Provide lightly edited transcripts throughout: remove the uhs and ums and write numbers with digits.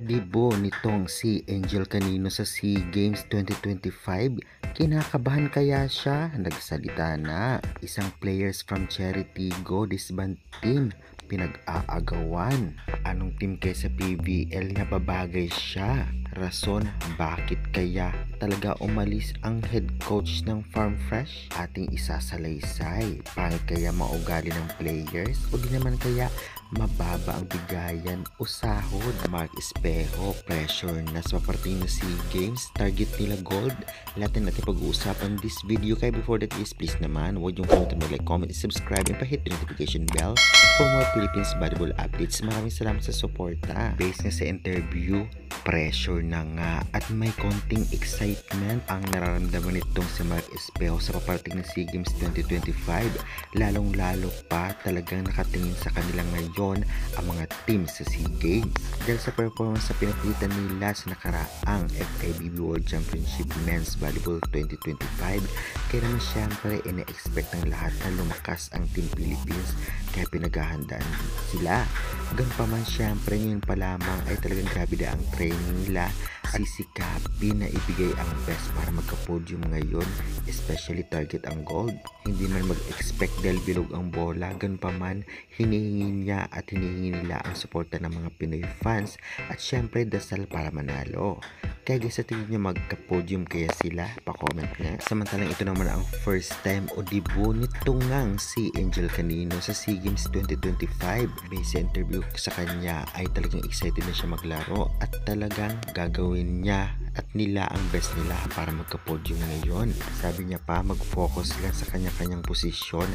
Debut nitong si Angel Canino sa SEA Games 2025, kinakabahan kaya siya? Nagsalita na, isang players from Charity Go Disband Team pinag-aagawan. Anong team kaya sa PBL na babagay siya? Rason bakit kaya talaga umalis ang head coach ng Farm Fresh? Ating isasalaysay. Pangit kaya maugali ng players? O di naman kaya mababa ang bigayan o sahod? Mark Espejo, pressure na sa paparating na SEA Games, target nila gold. Lahat na natin pag-uusapan this video. Kaya before that is please naman, huwag yung kalimutan mag-like, comment, and subscribe, and pa-hit the notification bell for more Philippines volleyball updates. Maraming salamat sa suporta. Based nga sa interview, pressure na nga at may konting excitement ang nararamdaman nitong si Mark Espejo sa paparating ng SEA Games 2025. Lalong-lalo pa talagang nakatingin sa kanila ngayon ang mga team sa SEA Games dahil sa performance sa pinakita nila sa nakaraang FIVB World Championship Men's Volleyball 2025. Kaya naman syempre ina-expect ng lahat na lumakas ang Team Philippines, kaya pinaghahandaan sila. Ganun pa man syempre ngayon pa lamang ay talagang grabe na ang training nila. Sisikapin na ibigay ang best para magka-podium ngayon, especially target ang gold. Hindi man mag-expect dahil bilog ang bola, ganun pa man hinihingi niya at hinihingi nila ang suporta ng mga Pinoy fans at syempre dasal para manalo. Kaya guys, sa tingin nyo magka-podium kaya sila? Pa-comment nga. Samantalang ito naman ang first time o debut nitong ngang si Angel Canino sa SEA Games 2025. Based sa interview sa kanya ay talagang excited na siya maglaro at talagang gagawin niya at nila ang best nila para magka-podium ngayon. Sabi niya pa, mag-focus lang sa kanya-kanyang posisyon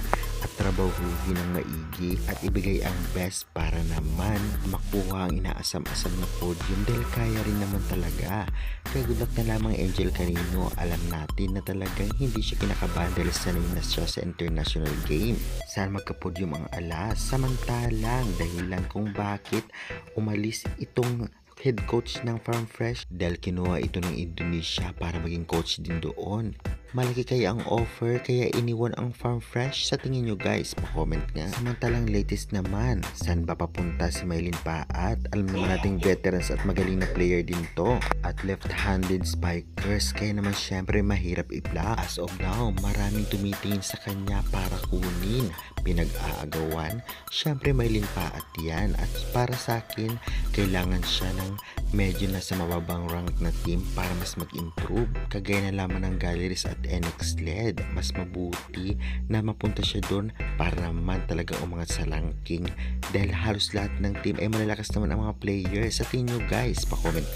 at trabahuhin ng maigi at ibigay ang best para naman makuha ang inaasam-asam na podium dahil kaya rin naman talaga. Kaya good luck na lamang Angel Canino. Alam natin na talagang hindi siya kinakabahan dahil sanay na siya sa international game. Saan magka-podium ang alas? Samantalang dahilan kung bakit umalis itong head coach ng Farm Fresh dahil kinuha ito ng Indonesia para maging coach din doon. Malaki kaya ang offer kaya iniwan ang Farm Fresh? Sa tingin nyo guys, pa-comment nga. Samantalang latest naman, saan ba papunta si Mylene Paat? Alam naman nating veterans at magaling na player din to at left-handed spikers, kaya naman syempre mahirap i-block. As of now, maraming tumitingin sa kanya para kunin. Pinag-aagawan, syempre Mylene Paat yan at para sa akin, kailangan siya ng medyo nasa mababang rank na team para mas mag-improve. Kagaya na lamang ng Galleries at NX LED, mas mabuti na mapunta siya doon para naman talaga umangat sa ranking dahil halos lahat ng team ay malalakas naman ang mga players. Sa tingin nyo guys, pa-comment